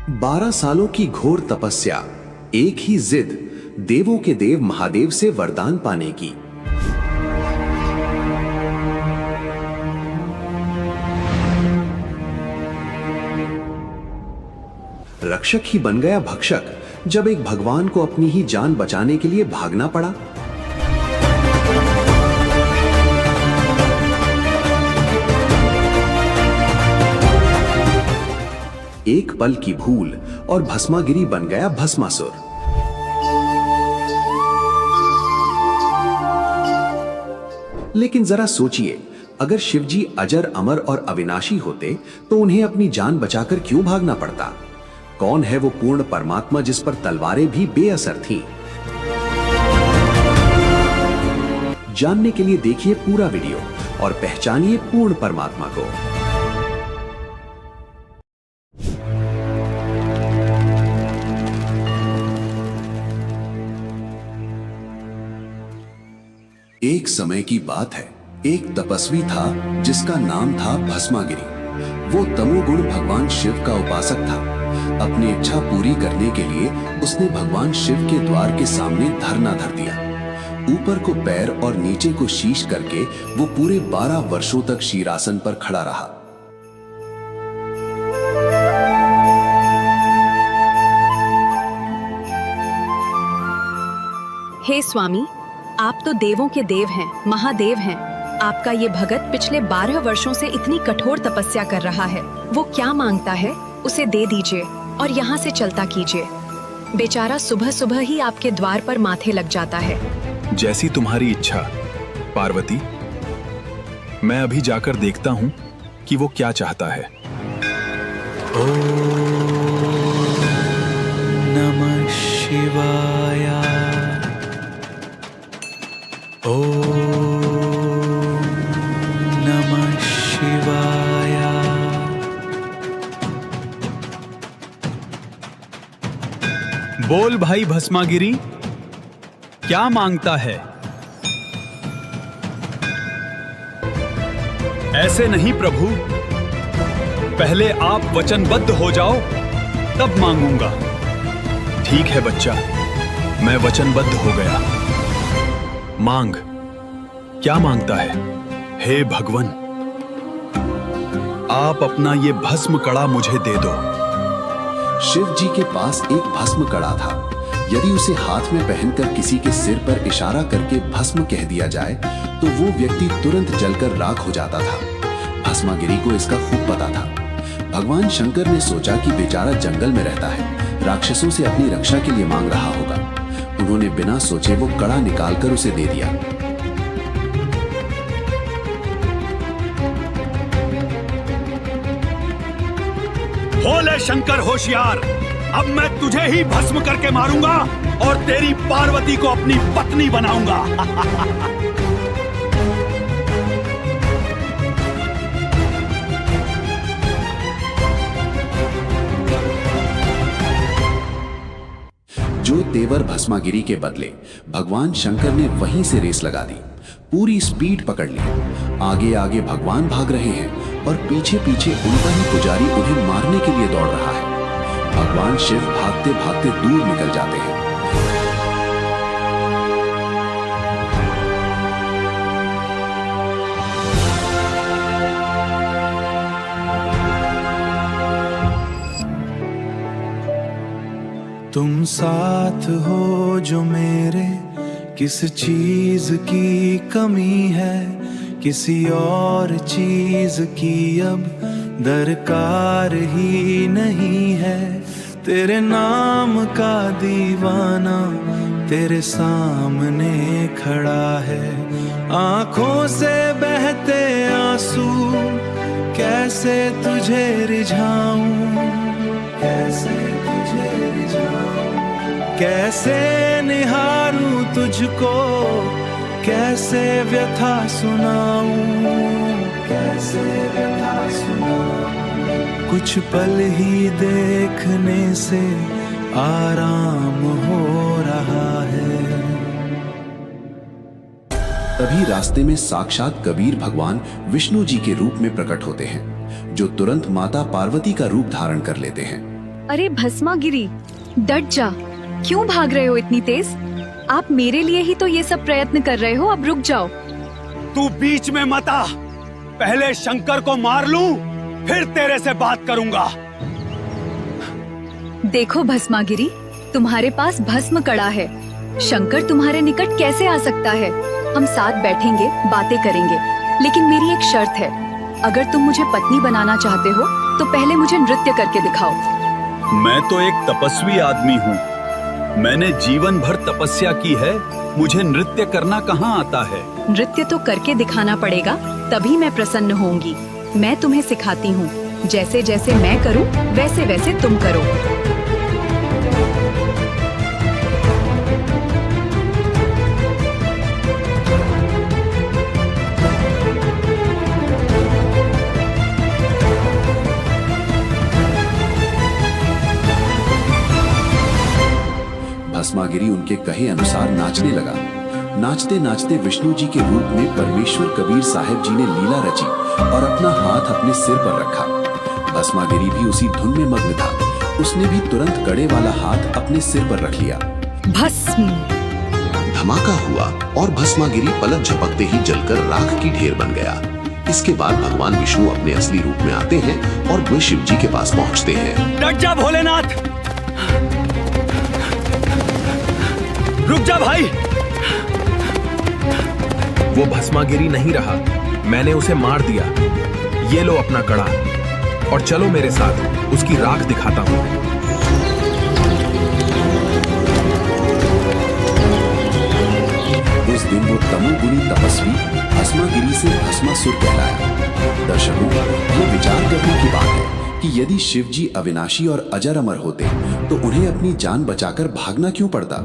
12 सालों की घोर तपस्या, एक ही जिद, देवों के देव महादेव से वरदान पाने की। रक्षक ही बन गया भक्षक जब एक भगवान को अपनी ही जान बचाने के लिए भागना पड़ा। एक पल की भूल और भस्मागिरी बन गया भस्मासुर। लेकिन जरा सोचिए, अगर शिवजी अजर अमर और अविनाशी होते तो उन्हें अपनी जान बचाकर क्यों भागना पड़ता? कौन है वो पूर्ण परमात्मा जिस पर तलवारें भी बेअसर थीं? जानने के लिए देखिए पूरा वीडियो और पहचानिए पूर्ण परमात्मा को। एक समय की बात है, एक तपस्वी था जिसका नाम था भस्मागिरी। वो तमोगुण भगवान शिव का उपासक था। अपनी इच्छा पूरी करने के लिए उसने भगवान शिव के द्वार के सामने धरना धर दिया। ऊपर को पैर और नीचे को शीश करके वो पूरे 12 वर्षों तक शीरासन पर खड़ा रहा। हे स्वामी, आप तो देवों के देव हैं, महादेव हैं। आपका ये भगत पिछले 12 वर्षों से इतनी कठोर तपस्या कर रहा है। वो क्या मांगता है उसे दे दीजिए और यहाँ से चलता कीजिए। बेचारा सुबह सुबह ही आपके द्वार पर माथे लग जाता है। जैसी तुम्हारी इच्छा पार्वती। मैं अभी जाकर देखता हूँ कि वो क्या चाहता है। ओम नमः शिवाय। ओम नमः शिवाय। बोल भाई भस्मागिरी, क्या मांगता है? ऐसे नहीं प्रभु, पहले आप वचनबद्ध हो जाओ तब मांगूंगा। ठीक है बच्चा, मैं वचनबद्ध हो गया। मांग, क्या मांगता है? हे भगवन, आप अपना ये भस्म कड़ा मुझे दे दो। शिव जी के पास एक भस्म कड़ा था। यदि उसे हाथ में पहनकर किसी के सिर पर इशारा करके भस्म कह दिया जाए तो वो व्यक्ति तुरंत जलकर राख हो जाता था। भस्मागिरी को इसका खूब पता था। भगवान शंकर ने सोचा कि बेचारा जंगल में रहता है, राक्षसों से अपनी रक्षा के लिए मांग रहा होगा। उन्होंने बिना सोचे वो कड़ा निकालकर उसे दे दिया। भोले शंकर होशियार, अब मैं तुझे ही भस्म करके मारूंगा और तेरी पार्वती को अपनी पत्नी बनाऊंगा। जो तेवर भस्मागिरी के बदले भगवान शंकर ने वहीं से रेस लगा दी। पूरी स्पीड पकड़ ली। आगे आगे भगवान भाग रहे हैं और पीछे पीछे उनका ही पुजारी उन्हें मारने के लिए दौड़ रहा है। भगवान शिव भागते भागते दूर निकल जाते हैं। तुम साथ हो जो मेरे, किस चीज की कमी है? किसी और चीज की अब दरकार ही नहीं है। तेरे नाम का दीवाना तेरे सामने खड़ा है। आंखों से बहते आंसू कैसे तुझे रिझाऊं? कैसे तुझे रिझाऊं? कैसे निहारूं तुझको? कैसे व्यथा सुनाऊं? कैसे व्यथा सुनाऊं? कुछ पल ही देखने से आराम हो रहा है। तभी रास्ते में साक्षात कबीर भगवान विष्णु जी के रूप में प्रकट होते हैं, जो तुरंत माता पार्वती का रूप धारण कर लेते हैं। अरे भस्मागिरी, डट जा। क्यों भाग रहे हो इतनी तेज? आप मेरे लिए ही तो ये सब प्रयत्न कर रहे हो, अब रुक जाओ। तू बीच में मत आ। पहले शंकर को मार लूं, फिर तेरे से बात करूंगा। देखो भस्मागिरी, तुम्हारे पास भस्म कड़ा है। शंकर तुम्हारे निकट कैसे आ सकता है? हम साथ बैठेंगे, बातें करेंगे, लेकिन मेरी एक शर्त है। अगर तुम मुझे पत्नी बनाना चाहते हो तो पहले मुझे नृत्य करके दिखाओ। मैं तो एक तपस्वी आदमी हूँ। मैंने जीवन भर तपस्या की है। मुझे नृत्य करना कहाँ आता है? नृत्य तो करके दिखाना पड़ेगा, तभी मैं प्रसन्न होंगी। मैं तुम्हें सिखाती हूँ। जैसे जैसे मैं करूँ, वैसे वैसे तुम करो। भस्मागिरी उनके कहे अनुसार नाचने लगा। नाचते नाचते विष्णु जी के रूप में परमेश्वर कबीर साहब जी ने लीला रची और अपना हाथ अपने सिर पर रखा। भस्मागिरी भी उसी धुन में मग्न था। उसने भी तुरंत कड़े वाला हाथ अपने सिर पर रख लिया। भस्म। धमाका हुआ और भस्मागिरी पलक झपकते ही जलकर राख की ढेर बन गया। इसके बाद भगवान विष्णु अपने असली रूप में आते हैं और वे शिव जी के पास पहुंचते हैं। डट जा भोलेनाथ, रुक जा भाई। वो भस्मागिरी नहीं रहा, मैंने उसे मार दिया। ये लो अपना कड़ा और चलो मेरे साथ, उसकी राख दिखाता हूँ। उस दिन वो तमोगुणी तपस्वी भस्मागिरी से भस्मासुर कहलाया। दर्शकों, ये विचार करने की बात है कि यदि शिव जी अविनाशी और अजर अमर होते तो उन्हें अपनी जान बचाकर भागना क्यों पड़ता?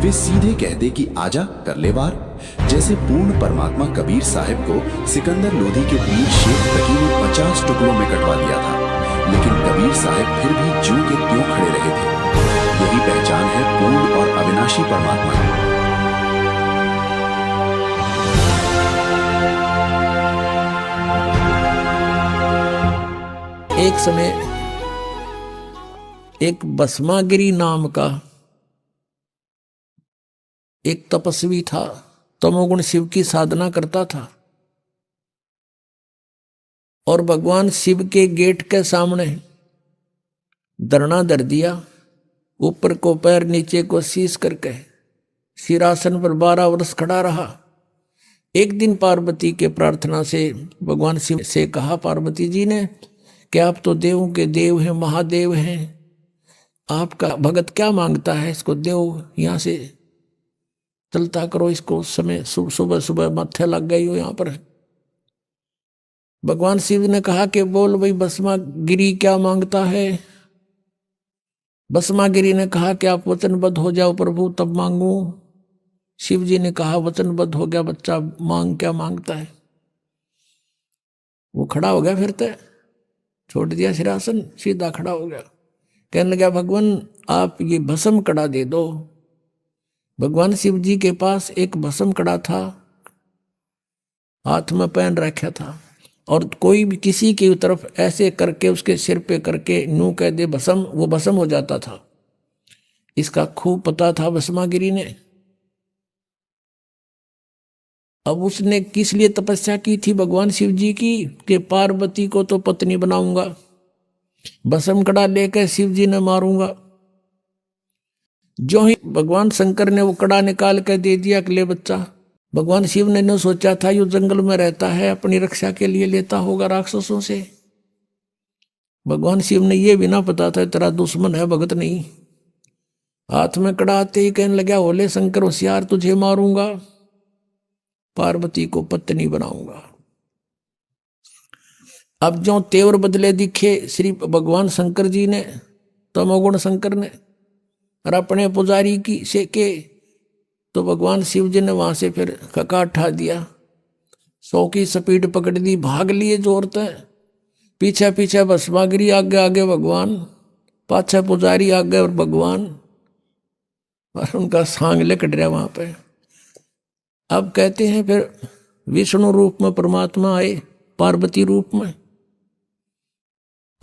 वे सीधे कहते कि आजा कर ले वार। जैसे पूर्ण परमात्मा कबीर साहब को सिकंदर लोधी के वीर शेख तकी ने 50 टुकड़ों में कटवा दिया था, लेकिन कबीर साहब फिर भी ज्यों के त्यों खड़े रहे थे। यही पहचान है पूर्ण और अविनाशी परमात्मा की। एक समय एक भस्मागिरी नाम का एक तपस्वी था। तमोगुण शिव की साधना करता था और भगवान शिव के गेट के सामने धरना धर दिया। ऊपर को पैर, नीचे को शीश करके सिरासन पर 12 वर्ष खड़ा रहा। एक दिन पार्वती के प्रार्थना से भगवान शिव से कहा पार्वती जी ने कि आप तो देवों के देव हैं, महादेव हैं, आपका भगत क्या मांगता है? इसको देव यहाँ से चलता करो, इसको समय सुबह सुबह माथे लग गई हो यहाँ पर। भगवान शिव ने कहा कि बोल भाई भस्मागिरी क्या मांगता है? भस्मागिरी ने कहा कि आप वचनबद्ध हो जाओ प्रभु, तब मांगू। शिव जी ने कहा वचनबद्ध हो गया बच्चा, मांग क्या मांगता है? वो खड़ा हो गया, फिर तो छोड़ दिया सिरासन, सीधा खड़ा हो गया। कहने लगा भगवान आप ये भस्म कड़ा दे दो। भगवान शिव जी के पास एक भस्म कड़ा था, हाथ में पहन रखा था, और कोई भी किसी की तरफ ऐसे करके उसके सिर पे करके नू कह दे भस्म, वो भस्म हो जाता था। इसका खूब पता था भस्मागिरी ने। अब उसने किस लिए तपस्या की थी भगवान शिव जी की कि पार्वती को तो पत्नी बनाऊंगा, भस्म कड़ा लेकर शिव जी ने मारूंगा। जो ही भगवान शंकर ने वो कड़ा निकाल कर दे दिया कि ले बच्चा। भगवान शिव ने न सोचा था यो जंगल में रहता है, अपनी रक्षा के लिए लेता होगा राक्षसों से। भगवान शिव ने ये भी ना पता था तेरा दुश्मन है, भगत नहीं। हाथ में कड़ा आते ही कहने लगा होले शंकर होशियार, तुझे मारूंगा, पार्वती को पत्नी बनाऊंगा। अब जो तेवर बदले दिखे श्री भगवान शंकर जी ने, तमोगुण शंकर ने, और अपने पुजारी की से के, तो भगवान शिव जी ने वहां से फिर खका उठा दिया। 100 की स्पीड पकड़ दी, भाग लिए जोर से। पीछे पीछे भस्मागिरी, आगे आगे भगवान, पाछे पुजारी, आगे और भगवान, और उनका सांग लकड़ रहा वहां पे। अब कहते हैं फिर विष्णु रूप में परमात्मा आए, पार्वती रूप में,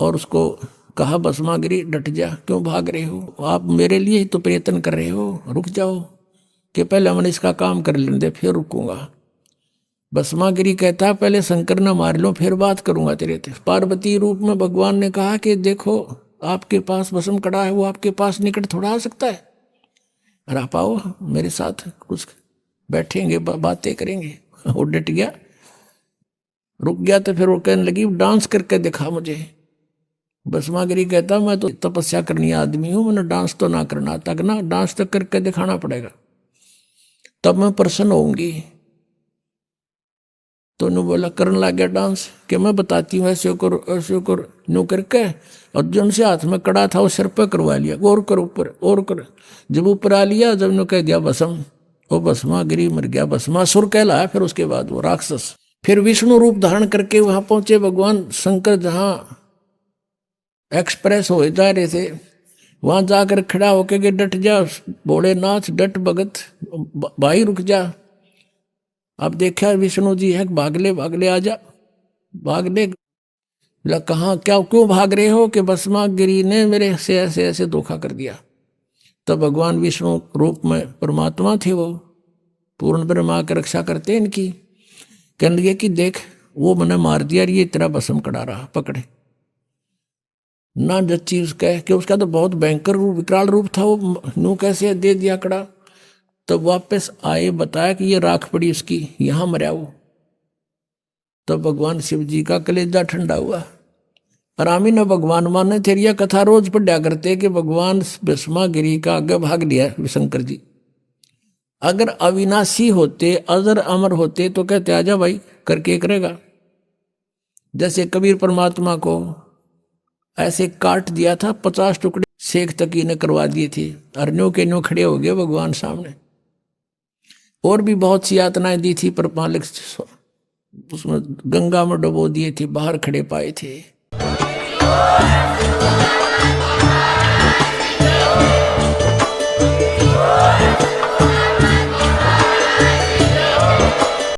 और उसको कहा भस्मागिरी डट जा, क्यों भाग रहे हो? आप मेरे लिए ही तो प्रयत्न कर रहे हो, रुक जाओ कि पहले हमने इसका काम कर लेंगे फिर रुकूंगा। भस्मागिरी कहता है पहले शंकर न मार लो फिर बात करूंगा तेरे से। पार्वती रूप में भगवान ने कहा कि देखो आपके पास भस्म कड़ा है, वो आपके पास निकट थोड़ा आ सकता है, और आप आओ मेरे साथ कुछ बैठेंगे बातें करेंगे। वो डट गया, रुक गया। तो फिर वो कहने लगी डांस करके दिखा मुझे। भस्मागिरी कहता मैं तो तपस्या करनी आदमी हूं, मैंने डांस तो ना करना तक ना, डांस तो करके दिखाना पड़ेगा तब मैं प्रसन्न होऊंगी। तो उन्होंने बोला करने लग गया डांस कि मैं बताती हूँ ऐसे करो ऐसे करो, नो करके और जो उनसे हाथ में कड़ा था वो सिर पर करवा लिया, और कर ऊपर और कर। जब ऊपर आ लिया, जब ने कह दिया भस्म, वो भस्मागिरी मर गया, भस्मासुर कहलाया। फिर उसके बाद वो राक्षस। फिर विष्णु रूप धारण करके वहां पहुंचे भगवान शंकर, जहां एक्सप्रेस हो जा रहे थे, वहां जाकर खड़ा होके के डट जा भोलेनाथ, डट भगत भाई रुक जा। अब देखा विष्णु जी है, भागले भागले आ जा, भागले। कहाँ क्या क्यों भाग रहे हो? कि भस्मागिरी ने मेरे से ऐसे ऐसे धोखा कर दिया। तब भगवान विष्णु रूप में परमात्मा थे, वो पूर्ण ब्रह्मा की रक्षा करते इनकी। कहने लगे कि देख वो मैंने मार दिया, ये तेरा भस्म कड़ा रहा, पकड़े ना जच्ची उसका कि उसका तो बहुत भयंकर रूप विकराल रूप था, वो नू कैसे दे दिया कड़ा। तब वापस आए, बताया कि ये राख पड़ी उसकी, यहां मरा वो। तब भगवान शिव जी का कलेजा ठंडा हुआ। रामी ने भगवान माने थे, यह कथा रोज पढ़ा करते कि भगवान भस्मागिरी का आगे भाग लिया शंकर जी। अगर अविनाशी होते, अजर अमर होते तो कहते आजा भाई, करके करेगा। जैसे कबीर परमात्मा को ऐसे काट दिया था, 50 टुकड़े शेख तकी ने करवा दिए थे, अरण्यों के न्यों खड़े हो गए भगवान सामने। और भी बहुत सी यातनाएं दी थी, पर मालिक उसमें गंगा में डुबो दिए थे, बाहर खड़े पाए थे।